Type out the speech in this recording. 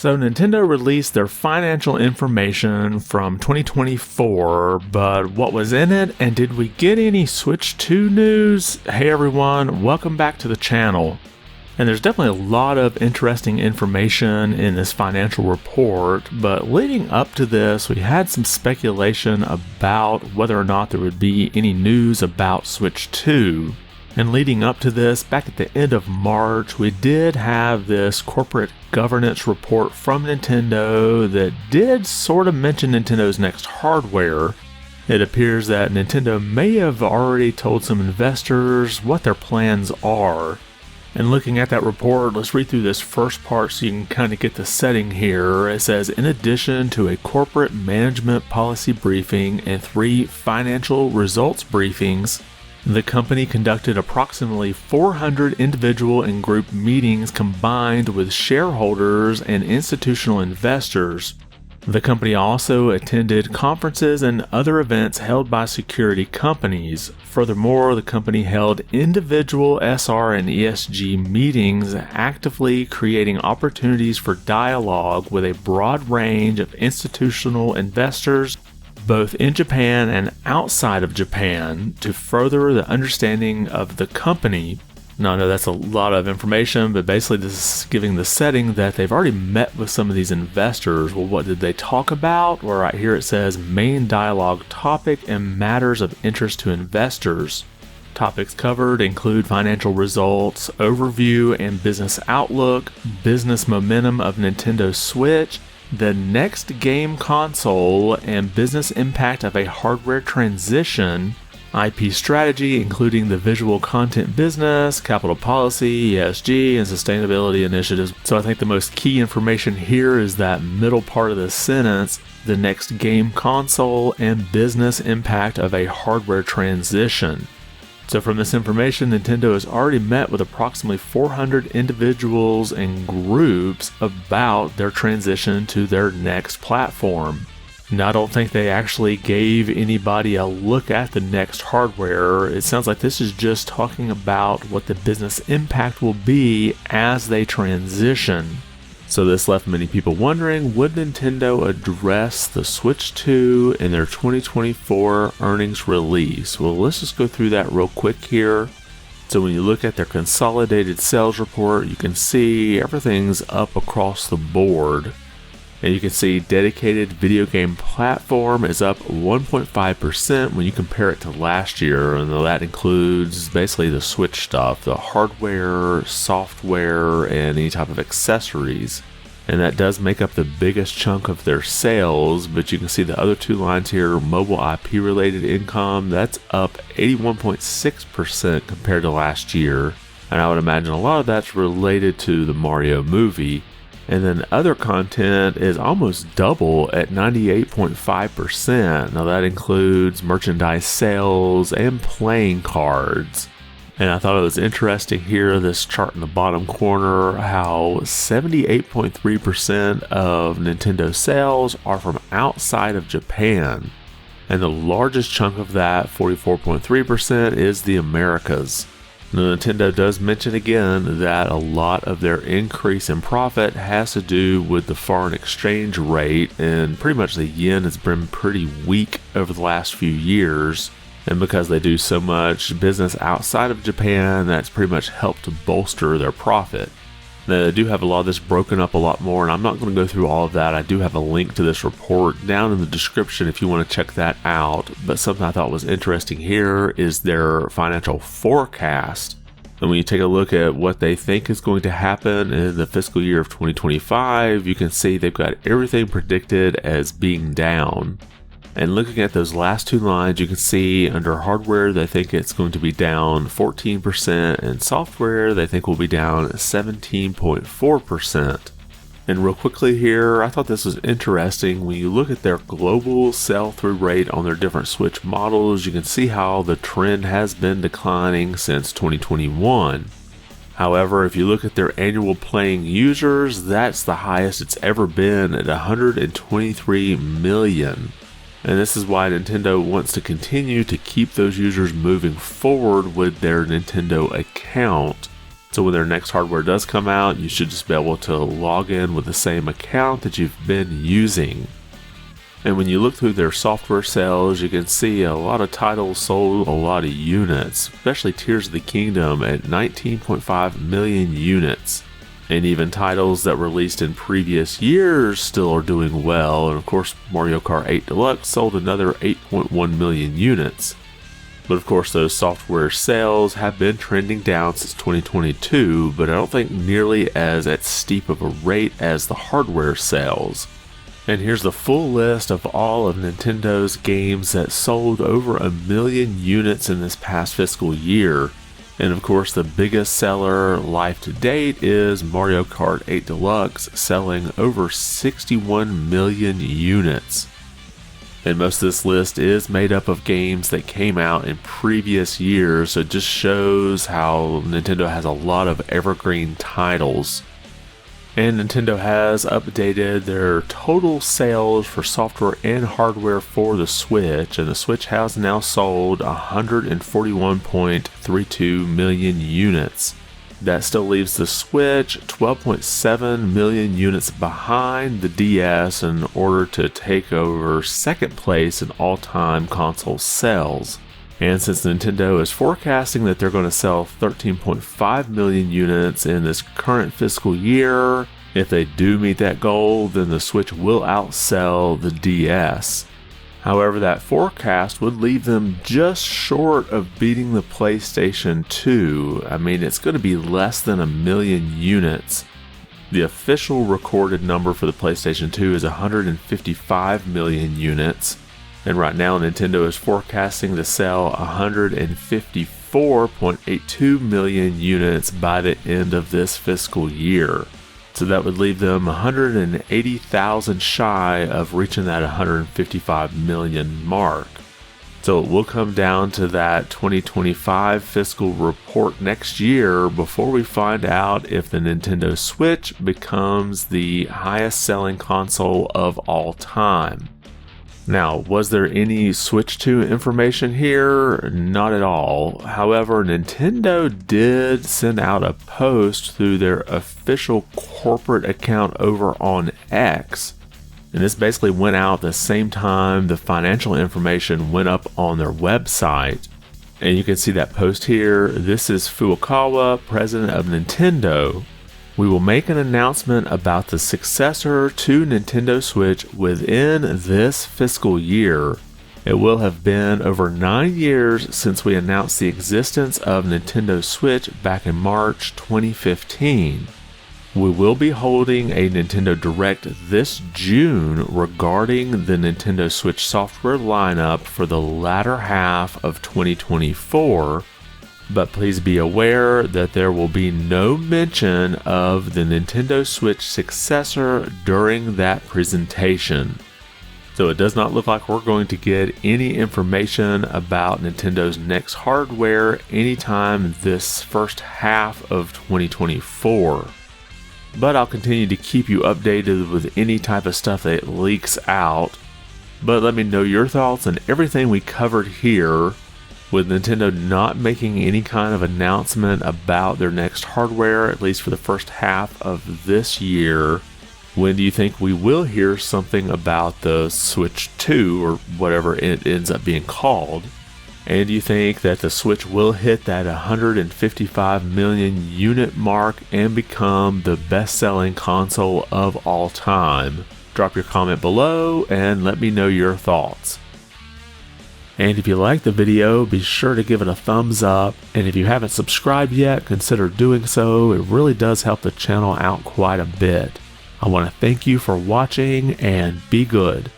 So Nintendo released their financial information from 2024, but what was in it, and did we get any Switch 2 news? Hey everyone, welcome back to the channel. And there's definitely a lot of interesting information in this financial report, but leading up to this, we had some speculation about whether or not there would be any news about Switch 2. And leading up to this, back at the end of March, we did have this corporate governance report from Nintendo that did sort of mention Nintendo's next hardware. It appears that Nintendo may have already told some investors what their plans are. And looking at that report, let's read through this first part so you can kind of get the setting here. It says, in addition to a corporate management policy briefing and 3 financial results briefings, the company conducted approximately 400 individual and group meetings combined with shareholders and institutional investors. The company also attended conferences and other events held by security companies. Furthermore, the company held individual SR and ESG meetings, actively creating opportunities for dialogue with a broad range of institutional investors, both in Japan and outside of Japan, to further the understanding of the company. Now, I know that's a lot of information, but basically this is giving the setting that they've already met with some of these investors. Well, what did they talk about? Well, right here it says main dialogue topic and matters of interest to investors. Topics covered include financial results, overview and business outlook, business momentum of Nintendo Switch, the next game console, and business impact of a hardware transition, IP strategy including the visual content business, capital policy, ESG, and sustainability initiatives. So I think the most key information here is that middle part of the sentence, the next game console and business impact of a hardware transition. So from this information, Nintendo has already met with approximately 400 individuals and groups about their transition to their next platform. Now, I don't think they actually gave anybody a look at the next hardware. It sounds like this is just talking about what the business impact will be as they transition. So this left many people wondering, would Nintendo address the Switch 2 in their 2024 earnings release? Well, let's just go through that real quick here. So when you look at their consolidated sales report, you can see everything's up across the board. And you can see dedicated video game platform is up 1.5% when you compare it to last year. And that includes basically the Switch stuff, the hardware, software, and any type of accessories. And that does make up the biggest chunk of their sales, but you can see the other 2 lines here, mobile IP related income, that's up 81.6% compared to last year. And I would imagine a lot of that's related to the Mario movie. And then other content is almost double at 98.5%. Now that includes merchandise sales and playing cards. And I thought it was interesting here, this chart in the bottom corner, how 78.3% of Nintendo sales are from outside of Japan. And the largest chunk of that, 44.3%, is the Americas. Now, Nintendo does mention again that a lot of their increase in profit has to do with the foreign exchange rate, and pretty much the yen has been pretty weak over the last few years. And because they do so much business outside of Japan, that's pretty much helped to bolster their profit. Now, they do have a lot of this broken up a lot more, and I'm not going to go through all of that. I do have a link to this report down in the description if you want to check that out. But something I thought was interesting here is their financial forecast. And when you take a look at what they think is going to happen in the fiscal year of 2025, you can see they've got everything predicted as being down. And looking at those last 2 lines, you can see under hardware, they think it's going to be down 14%, and software, they think will be down 17.4%. And real quickly here, I thought this was interesting. When you look at their global sell-through rate on their different Switch models, you can see how the trend has been declining since 2021. However, if you look at their annual playing users, that's the highest it's ever been at 123 million. And this is why Nintendo wants to continue to keep those users moving forward with their Nintendo account. So when their next hardware does come out, you should just be able to log in with the same account that you've been using. And when you look through their software sales, you can see a lot of titles sold a lot of units, especially Tears of the Kingdom at 19.5 million units. And even titles that released in previous years still are doing well. And of course, Mario Kart 8 Deluxe sold another 8.1 million units. But of course, those software sales have been trending down since 2022, but I don't think nearly as at steep of a rate as the hardware sales. And here's the full list of all of Nintendo's games that sold over 1 million units in this past fiscal year. And of course, the biggest seller life to date is Mario Kart 8 Deluxe, selling over 61 million units. And most of this list is made up of games that came out in previous years, so it just shows how Nintendo has a lot of evergreen titles. And Nintendo has updated their total sales for software and hardware for the Switch, and the Switch has now sold 141.32 million units. That still leaves the Switch 12.7 million units behind the DS in order to take over second place in all-time console sales. And since Nintendo is forecasting that they're going to sell 13.5 million units in this current fiscal year, if they do meet that goal, then the Switch will outsell the DS. However, that forecast would leave them just short of beating the PlayStation 2. I mean, it's going to be less than 1 million units. The official recorded number for the PlayStation 2 is 155 million units. And right now, Nintendo is forecasting to sell 154.82 million units by the end of this fiscal year. So that would leave them 180,000 shy of reaching that 155 million mark. So it will come down to that 2025 fiscal report next year before we find out if the Nintendo Switch becomes the highest selling console of all time. Now, was there any Switch 2 information here? Not at all. However, Nintendo did send out a post through their official corporate account over on X. And this basically went out the same time the financial information went up on their website. And you can see that post here. This is Furukawa, president of Nintendo. We will make an announcement about the successor to Nintendo Switch within this fiscal year. It will have been over 9 years since we announced the existence of Nintendo Switch back in March 2015. We will be holding a Nintendo Direct this June regarding the Nintendo Switch software lineup for the latter half of 2024. But please be aware that there will be no mention of the Nintendo Switch successor during that presentation. So it does not look like we're going to get any information about Nintendo's next hardware anytime this first half of 2024. But I'll continue to keep you updated with any type of stuff that leaks out. But let me know your thoughts on everything we covered here. With Nintendo not making any kind of announcement about their next hardware, at least for the first half of this year, when do you think we will hear something about the Switch 2 or whatever it ends up being called? And do you think that the Switch will hit that 155 million unit mark and become the best-selling console of all time? Drop your comment below and let me know your thoughts. And if you liked the video, be sure to give it a thumbs up. And if you haven't subscribed yet, consider doing so. It really does help the channel out quite a bit. I want to thank you for watching and be good.